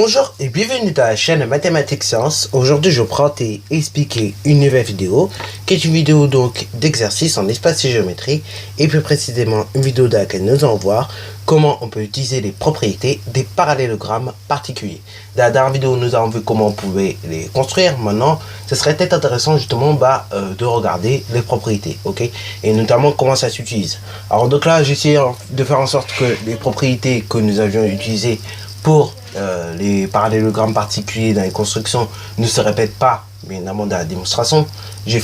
Bonjour et bienvenue dans la chaîne Mathématiques Sciences. Aujourd'hui je prends et expliquer une nouvelle vidéo qui est une vidéo donc d'exercice en espace et géométrie et plus précisément une vidéo dans laquelle nous allons voir comment on peut utiliser les propriétés des parallélogrammes particuliers. Dans la dernière vidéo nous avons vu comment on pouvait les construire. Maintenant ce serait peut-être intéressant justement de regarder les propriétés, ok, et notamment comment ça s'utilise. Alors donc là j'ai essayé de faire en sorte que les propriétés que nous avions utilisées pour les parallélogrammes particuliers dans les constructions ne se répètent pas, mais évidemment dans la démonstration. J'ai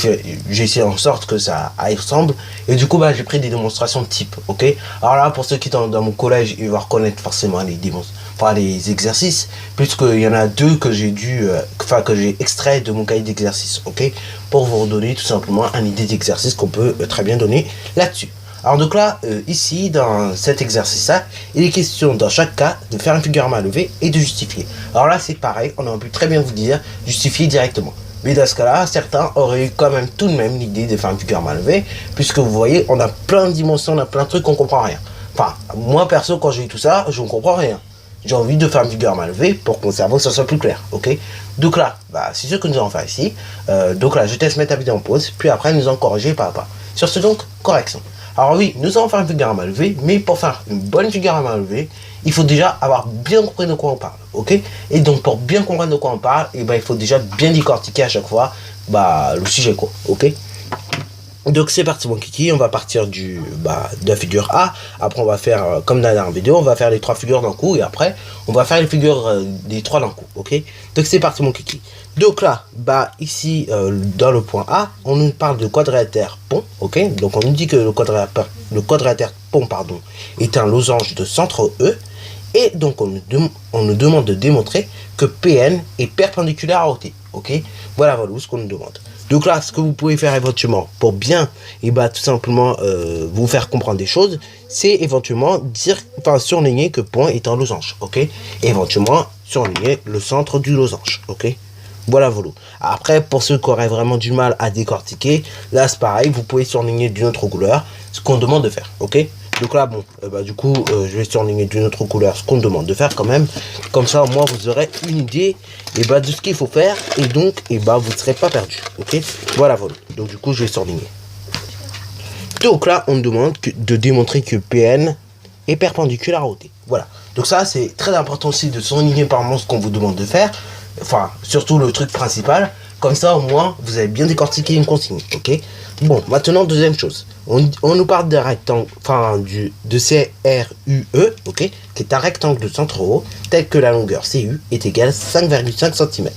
essayé en sorte que ça aille ensemble. Et du coup, j'ai pris des démonstrations de type. Ok. Alors là, pour ceux qui sont dans mon collège, ils vont reconnaître forcément les exercices, puisqu'il y en a deux que j'ai que j'ai extrait de mon cahier d'exercice. Ok. Pour vous redonner tout simplement une idée d'exercice qu'on peut très bien donner là-dessus. Alors donc là, ici, dans cet exercice-là, il est question dans chaque cas de faire une figure à main levée et de justifier. Alors là, c'est pareil, on aurait pu très bien vous dire justifier directement. Mais dans ce cas-là, certains auraient eu quand même tout de même l'idée de faire une figure à main levée, puisque vous voyez, on a plein de dimensions, on a plein de trucs qu'on comprend rien. Enfin, moi perso, quand j'ai eu tout ça, je ne comprends rien. J'ai envie de faire une figure à main levée pour que mon cerveau ça soit plus clair, ok. Donc là, c'est ce que nous allons faire ici. Donc là, je teste mettre la vidéo en pause, puis après nous allons corriger pas à pas. Sur ce donc, correction. Alors oui, nous allons faire une figure à main levée, mais pour faire une bonne figure à main levée, il faut déjà avoir bien compris de quoi on parle, ok. Et donc pour bien comprendre de quoi on parle, il faut déjà bien décortiquer à chaque fois le sujet, quoi, ok. Donc c'est parti mon kiki, on va partir de la figure A. Après on va faire, comme dans la dernière vidéo, on va faire les trois figures d'un coup. Et après on va faire les figures des trois d'un coup, ok. Donc c'est parti mon kiki. Donc là, ici dans le point A, on nous parle de quadrilatère pont, ok. Donc on nous dit que le quadrilatère pont, pardon, est un losange de centre E. Et donc on nous demande de démontrer que PN est perpendiculaire à OT, ok. Voilà ce qu'on nous demande. Donc là, ce que vous pouvez faire éventuellement pour bien, tout simplement vous faire comprendre des choses, c'est éventuellement surligner que point est un losange, ok. Et éventuellement surligner le centre du losange, ok. Voilà. Après, pour ceux qui auraient vraiment du mal à décortiquer, là c'est pareil, vous pouvez surligner d'une autre couleur ce qu'on demande de faire, ok. Donc là, du coup, je vais surligner d'une autre couleur ce qu'on demande de faire quand même. Comme ça, au moins, vous aurez une idée de ce qu'il faut faire. Et donc, vous ne serez pas perdu. Ok. Voilà. Donc, du coup, je vais surligner. Donc là, on me demande de démontrer que PN est perpendiculaire à OT. Voilà. Donc ça, c'est très important aussi de surligner par moment ce qu'on vous demande de faire. Enfin, surtout le truc principal. Comme ça, au moins, vous avez bien décortiqué une consigne, ok. Bon, maintenant, deuxième chose. On nous parle d'un rectangle, de CRUE, ok, qui est un rectangle de centre O, tel que la longueur CU est égale à 5,5 cm.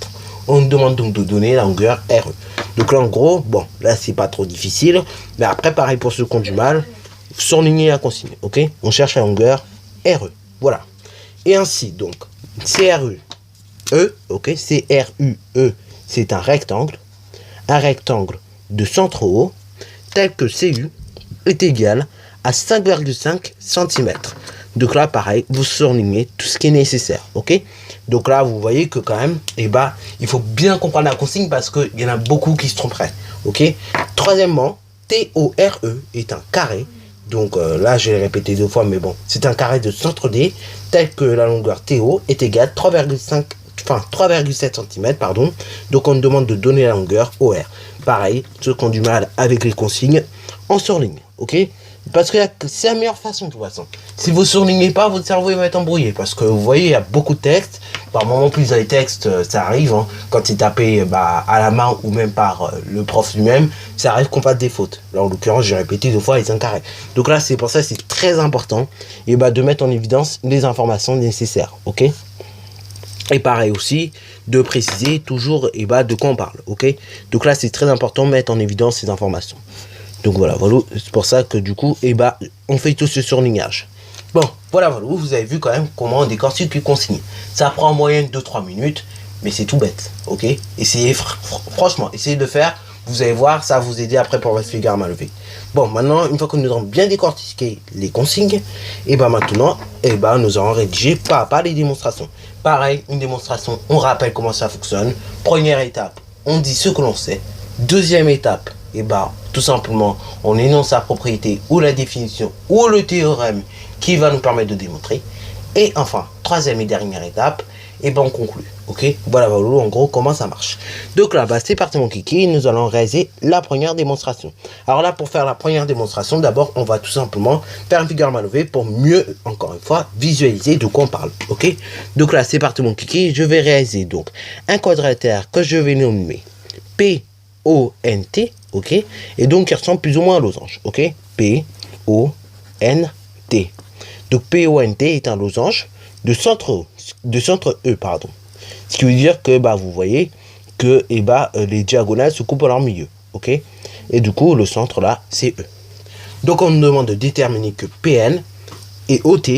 On nous demande donc de donner la longueur RE. Donc là, en gros, là, c'est pas trop difficile. Mais après, pareil pour ceux qui ont du mal, surligner la consigne, ok. On cherche la longueur RE, voilà. Et ainsi, donc, CRUE, ok, CRUE, c'est un rectangle de centre O, tel que CU est égal à 5,5 cm. Donc là, pareil, vous surlignez tout ce qui est nécessaire, ok. Donc là, vous voyez que quand même, il faut bien comprendre la consigne parce qu'il y en a beaucoup qui se tromperaient, ok. Troisièmement, TORE est un carré. Donc là, je vais répéter deux fois, mais bon, c'est un carré de centre D, tel que la longueur TO est égale à 3,7 cm, pardon. Donc on nous demande de donner la longueur OR. Pareil, ceux qui ont du mal avec les consignes, on surligne, ok. Parce que c'est la meilleure façon de toute façon. Si vous surlignez pas, votre cerveau il va être embrouillé. Parce que vous voyez, il y a beaucoup de textes. Par moment, plus dans les textes, ça arrive, quand c'est tapé à la main ou même par le prof lui-même, ça arrive qu'on fasse des fautes. Là, en l'occurrence, j'ai répété deux fois les 5 carrés. Donc là, c'est pour ça que c'est très important de mettre en évidence les informations nécessaires, ok. Et pareil aussi, de préciser toujours de quoi on parle, ok. Donc là, c'est très important de mettre en évidence ces informations. Donc voilà, c'est pour ça que du coup, on fait tout ce surlignage. Bon, voilà, vous avez vu quand même comment on décortique les consignes. Ça prend en moyenne 2-3 minutes, mais c'est tout bête, ok. Essayez, franchement, essayez de le faire. Vous allez voir, ça va vous aider après pour votre figure à main levée. Bon, maintenant, une fois que nous avons bien décortiqué les consignes, maintenant, nous allons rédiger pas à pas les démonstrations. Pareil, une démonstration, on rappelle comment ça fonctionne. Première étape, on dit ce que l'on sait. Deuxième étape, tout simplement, on énonce la propriété ou la définition ou le théorème qui va nous permettre de démontrer. Et enfin, troisième et dernière étape, et ben on conclut. Ok, voilà, en gros comment ça marche. Donc là, c'est parti mon kiki, nous allons réaliser la première démonstration. Alors là, pour faire la première démonstration, d'abord on va tout simplement faire une figure à main levée pour mieux, encore une fois, visualiser de quoi on parle. Ok, donc là c'est parti mon kiki, je vais réaliser donc un quadrilatère que je vais nommer P-O-N-T, ok, et donc qui ressemble plus ou moins à un losange. Ok, P-O-N-T. Donc P-O-N-T est un losange de centre E, pardon. Ce qui veut dire que vous voyez que les diagonales se coupent à leur milieu. Ok. Et du coup, le centre là, c'est E. Donc on nous demande de déterminer que PN et OT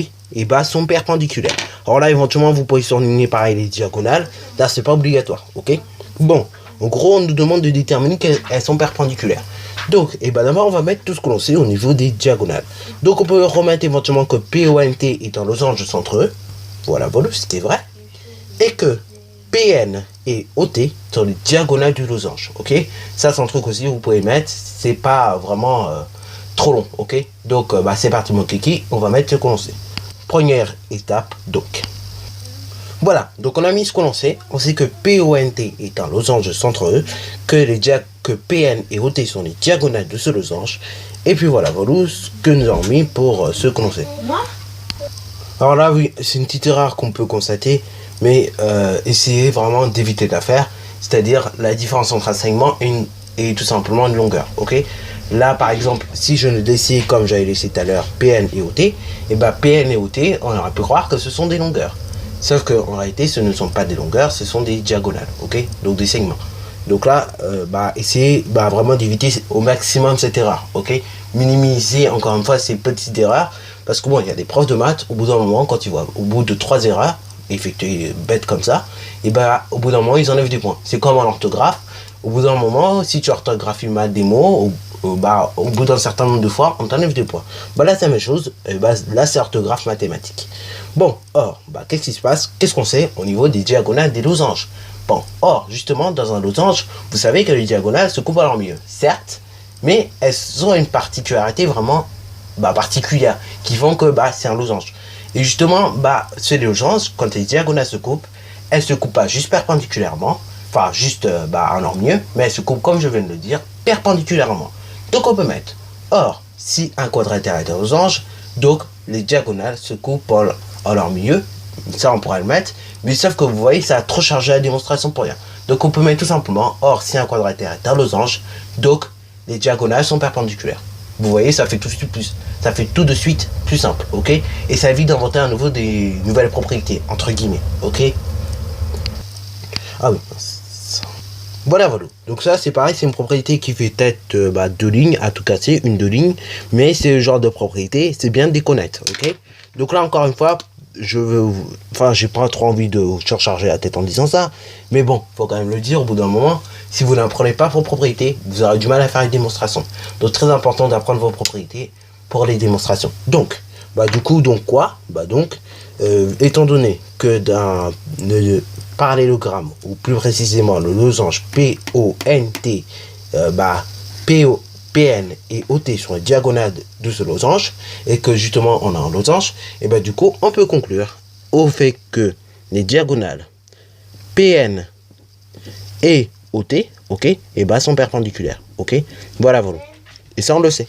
sont perpendiculaires. Alors là, éventuellement, vous pouvez surligner pareil les diagonales. Là, c'est pas obligatoire. Ok. Bon, en gros, on nous demande de déterminer qu'elles sont perpendiculaires. Donc, d'abord, on va mettre tout ce que l'on sait au niveau des diagonales. Donc, on peut remettre éventuellement que PONT est un losange de centre E. Voilà, c'était vrai. Et que PN et OT sont les diagonales du losange. Ok, ça, c'est un truc aussi que vous pouvez mettre. C'est pas vraiment trop long. Ok, donc, c'est parti, mon kiki. On va mettre ce que l'on sait. Première étape, donc. Voilà, donc on a mis ce que l'on sait. On sait que PONT est un losange de centre E, que PN et OT sont les diagonales de ce losange. Et puis voilà, ce que nous avons mis pour ce que l'on sait. Alors là, oui, c'est une petite erreur qu'on peut constater, mais essayez vraiment d'éviter de la faire. C'est-à-dire la différence entre un segment et tout simplement une longueur. Ok. Là, par exemple, si je ne laissais comme j'avais laissé tout à l'heure PN et OT, PN et OT, on aurait pu croire que ce sont des longueurs. Sauf qu'en réalité, ce ne sont pas des longueurs, ce sont des diagonales, ok, donc des segments. Donc là, essayez vraiment d'éviter au maximum cette erreur, ok. Minimiser encore une fois ces petites erreurs, parce que bon, il y a des profs de maths, au bout d'un moment, quand ils voient, au bout de 3 erreurs, effectuées bêtes comme ça, au bout d'un moment, ils enlèvent des points. C'est comme en orthographe, au bout d'un moment, si tu orthographies mal des mots, au bout d'un certain nombre de fois, on t'enlève des points. Là, c'est la même chose. Là, c'est orthographe mathématique. Bon, or, qu'est-ce qui se passe? Qu'est-ce qu'on sait au niveau des diagonales des losanges? Bon, or, justement, dans un losange, vous savez que les diagonales se coupent à leur milieu. Certes, mais elles ont une particularité vraiment particulière qui font que c'est un losange. Et justement, ces losanges, quand les diagonales se coupent, elles se coupent pas juste perpendiculairement, enfin juste à leur milieu, mais elles se coupent, comme je viens de le dire, perpendiculairement. Donc on peut mettre, or, si un quadrilatère est un losange, donc les diagonales se coupent à leur milieu, ça on pourrait le mettre, mais sauf que vous voyez, ça a trop chargé la démonstration pour rien. Donc on peut mettre tout simplement, or, si un quadrilatère est un losange, donc les diagonales sont perpendiculaires. Vous voyez, ça fait tout de suite plus simple, ok? Et ça évite d'inventer à nouveau des nouvelles propriétés, entre guillemets, ok? Ah oui, voilà. Donc ça, c'est pareil, c'est une propriété qui fait peut-être 2 lignes, à tout casser, 2 lignes, mais c'est le genre de propriété, c'est bien de les connaître, ok? Donc là, encore une fois, j'ai pas trop envie de surcharger la tête en disant ça, mais bon, faut quand même le dire, au bout d'un moment, si vous n'apprenez pas vos propriétés, vous aurez du mal à faire les démonstrations. Donc très important d'apprendre vos propriétés pour les démonstrations. Donc, étant donné que dans le parallélogramme, ou plus précisément le losange PONT, PN et OT sont les diagonales de ce losange, et que justement on a un losange, du coup on peut conclure au fait que les diagonales PN et OT, ok, sont perpendiculaires, ok, voilà. Et ça on le sait.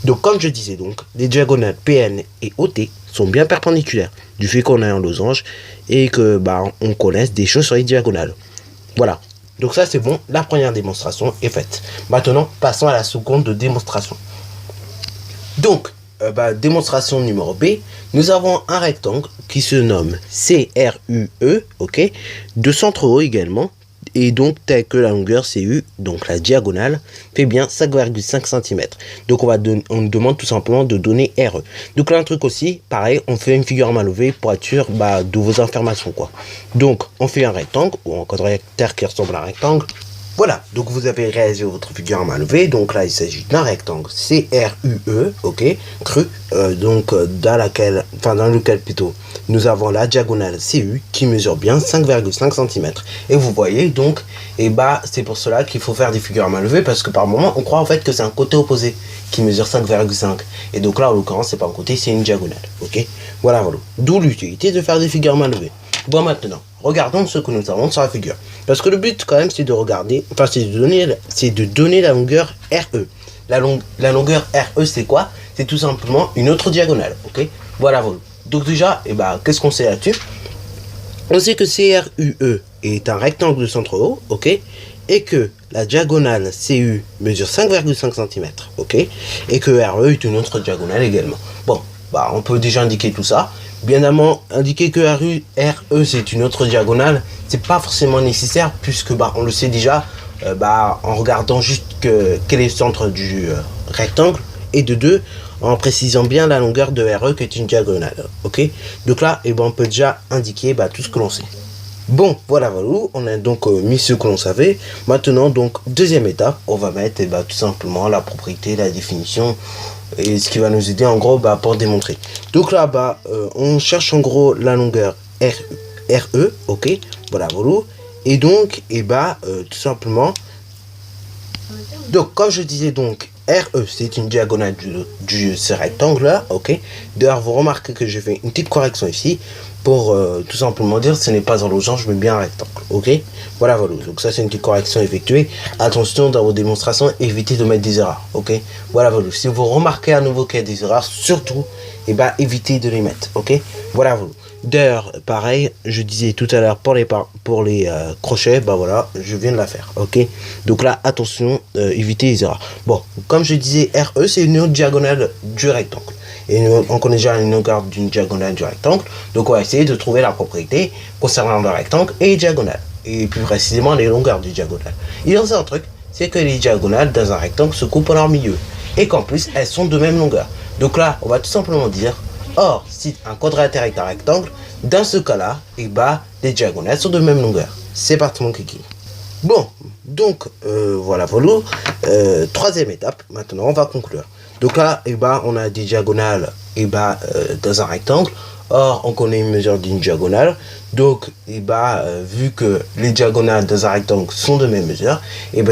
Donc comme je disais, les diagonales PN et OT sont bien perpendiculaires du fait qu'on a un losange et que on connaisse des choses sur les diagonales. Voilà. Donc ça c'est bon, la première démonstration est faite. Maintenant, passons à la seconde démonstration. Donc, démonstration numéro B, nous avons un rectangle qui se nomme CRUE, ok, de centre O également, et donc tel que la longueur CU, donc la diagonale, fait bien 5,5 cm. Donc on nous demande tout simplement de donner RE. Donc là un truc aussi, pareil, on fait une figure à main levée pour être sûr de vos informations quoi. Donc on fait un rectangle, ou un quadrilatère qui ressemble à un rectangle. Voilà, donc vous avez réalisé votre figure à main levée, donc là il s'agit d'un rectangle CRUE, ok, cru, dans lequel plutôt nous avons la diagonale CU qui mesure bien 5,5 cm. Et vous voyez donc, c'est pour cela qu'il faut faire des figures à main levée, parce que par moment on croit en fait que c'est un côté opposé qui mesure 5,5. Et donc là en l'occurrence c'est pas un côté, c'est une diagonale, ok, voilà. D'où l'utilité de faire des figures à main levée. Bon, maintenant, regardons ce que nous avons sur la figure. Parce que le but, quand même, c'est de regarder, enfin, c'est de donner la longueur RE. La longueur RE, c'est quoi? C'est tout simplement une autre diagonale, ok? Voilà, voilà. Donc déjà, qu'est-ce qu'on sait là-dessus? On sait que CRUE est un rectangle de centre haut, ok? Et que la diagonale CU mesure 5,5 cm, ok? Et que RE est une autre diagonale également. Bon, on peut déjà indiquer tout ça. Bien évidemment, indiquer que RE c'est une autre diagonale, c'est pas forcément nécessaire puisque on le sait déjà en regardant juste quel est le centre du rectangle, et de deux, en précisant bien la longueur de RE qui est une diagonale, ok? Donc là, on peut déjà indiquer tout ce que l'on sait. Bon, voilà, on a donc mis ce que l'on savait. Maintenant, donc, deuxième étape, on va mettre tout simplement la propriété, la définition, et ce qui va nous aider en gros pour démontrer. Donc là, on cherche en gros la longueur RE, ok? Voilà, et donc, tout simplement, donc, comme je disais, donc, RE, c'est une diagonale de ce rectangle-là, ok? D'ailleurs, vous remarquez que je fais une petite correction ici pour tout simplement dire ce n'est pas un losange, mais bien un rectangle, ok? Voilà, donc ça, c'est une petite correction effectuée. Attention, dans vos démonstrations, évitez de mettre des erreurs, ok? Voilà, si vous remarquez à nouveau qu'il y a des erreurs, surtout, évitez de les mettre, ok? Voilà, D'ailleurs, pareil, je disais tout à l'heure pour les crochets, je viens de la faire, ok? Donc là, attention, évitez les erreurs. Bon, comme je disais, RE, c'est une autre diagonale du rectangle. Et on connaît déjà une longueur d'une diagonale du rectangle. Donc on va essayer de trouver la propriété concernant le rectangle et les diagonales. Et plus précisément, les longueurs du diagonale. Il y a un truc, c'est que les diagonales dans un rectangle se coupent en leur milieu. Et qu'en plus, elles sont de même longueur. Donc là, on va tout simplement dire... Or, si un quadrilatère est un rectangle, dans ce cas-là, les diagonales sont de même longueur. C'est parti mon kiki. Bon, donc, voilà. Troisième étape, maintenant on va conclure. Donc là, on a des diagonales dans un rectangle. Or, on connaît une mesure d'une diagonale. Donc, vu que les diagonales dans un rectangle sont de même mesure,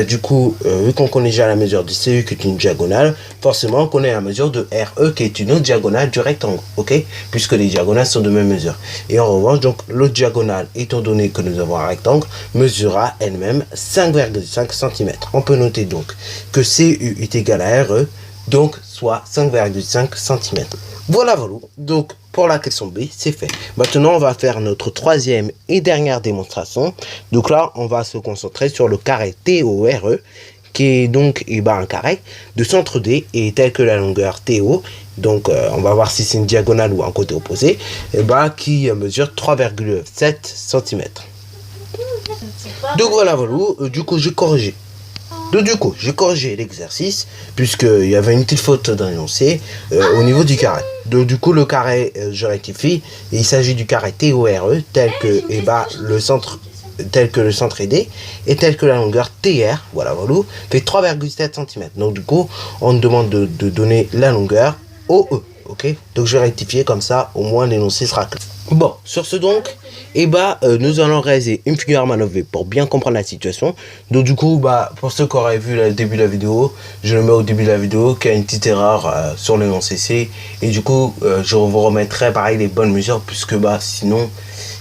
du coup, vu qu'on connaît déjà la mesure de CU qui est une diagonale, forcément, on connaît la mesure de RE qui est une autre diagonale du rectangle, ok? Puisque les diagonales sont de même mesure. Et en revanche, donc, l'autre diagonale, étant donné que nous avons un rectangle, mesurera elle-même 5,5 cm. On peut noter donc que CU est égal à RE, donc soit 5,5 cm. Voilà. Donc, pour la question B, c'est fait. Maintenant, on va faire notre troisième et dernière démonstration. Donc là, on va se concentrer sur le carré TORE, qui est donc un carré de centre D et tel que la longueur TO. Donc, on va voir si c'est une diagonale ou un côté opposé, qui mesure 3,7 cm. Donc voilà. Du coup, j'ai corrigé. Donc du coup, j'ai corrigé l'exercice puisqu'il y avait une petite faute dans l'énoncé au niveau du carré. Donc du coup, le carré, je rectifie. Il s'agit du carré TORE tel que le centre est D et tel que la longueur TR, fait 3,7 cm. Donc du coup, on me demande de donner la longueur OE. Ok, donc je vais rectifier comme ça, au moins l'énoncé sera clair. Bon, sur ce donc, nous allons réaliser une figure à manœuvrer pour bien comprendre la situation. Donc du coup, pour ceux qui auraient vu le début de la vidéo, je le mets au début de la vidéo, qu'il y a une petite erreur sur l'énoncé C. Et du coup, je vous remettrai pareil les bonnes mesures, puisque sinon,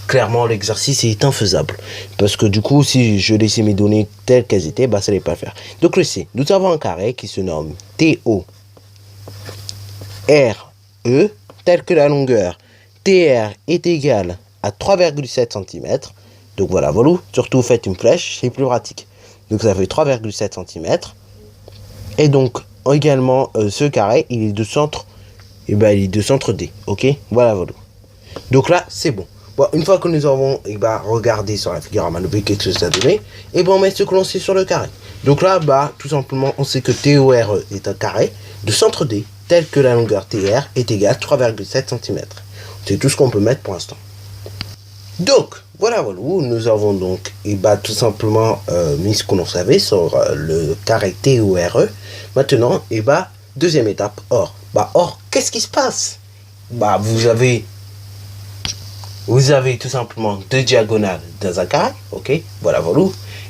clairement, l'exercice est infaisable. Parce que du coup, si je laissais mes données telles qu'elles étaient, ça n'allait pas le faire. Donc le C, nous avons un carré qui se nomme TO RE, tel que la longueur TR est égale à 3,7 cm. Donc voilà, surtout faites une flèche, c'est plus pratique. Donc ça fait 3,7 cm. Et donc également ce carré, il est de centre, il est de centre D. Ok, voilà. Donc là, c'est bon. Une fois que nous avons regardé sur la figure à manœuvrer qu'est-ce que ça donnait, on met ce que l'on sait sur le carré. Donc là, tout simplement, on sait que TORE est un carré de centre D, tel que la longueur TR est égale à 3,7 cm. C'est tout ce qu'on peut mettre pour l'instant. Donc, voilà, nous avons donc tout simplement mis ce qu'on savait sur le carré TORE. Maintenant, deuxième étape, or. Or, qu'est-ce qui se passe? Vous avez tout simplement deux diagonales dans un carré, ok? Voilà.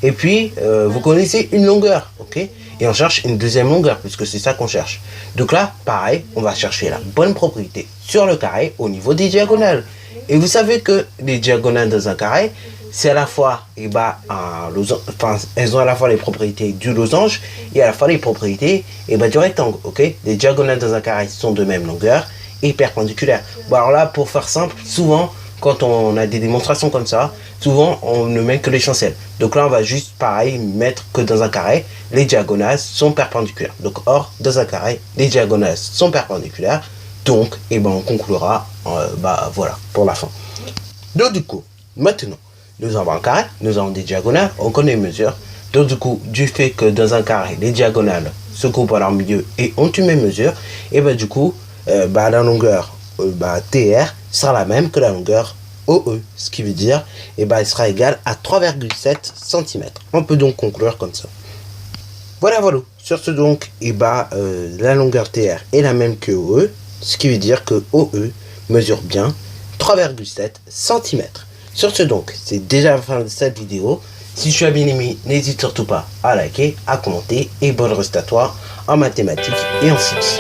Et puis, vous connaissez une longueur, ok? Et on cherche une deuxième longueur, puisque c'est ça qu'on cherche. Donc là, pareil, on va chercher la bonne propriété sur le carré au niveau des diagonales. Et vous savez que les diagonales dans un carré, c'est à la fois, elles ont à la fois les propriétés du losange et à la fois les propriétés du rectangle, ok? Les diagonales dans un carré sont de même longueur et perpendiculaires. Bon, alors là, pour faire simple, souvent, quand on a des démonstrations comme ça, souvent, on ne met que l'essentiel. Donc là, on va juste, pareil, mettre que dans un carré, les diagonales sont perpendiculaires. Donc, or, dans un carré, les diagonales sont perpendiculaires. Donc, on conclura, voilà, pour la fin. Donc, du coup, maintenant, nous avons un carré, nous avons des diagonales, on connaît les mesures. Donc, du coup, du fait que dans un carré, les diagonales se coupent à leur milieu et ont une même mesure, du coup, la longueur TR sera la même que la longueur OE, ce qui veut dire elle sera égale à 3,7 cm. On peut donc conclure comme ça. Voilà. Sur ce donc, la longueur TR est la même que OE, ce qui veut dire que OE mesure bien 3,7 cm. Sur ce donc, c'est déjà la fin de cette vidéo. Si tu as bien aimé, n'hésite surtout pas à liker, à commenter et bonne reste à toi en mathématiques et en sciences.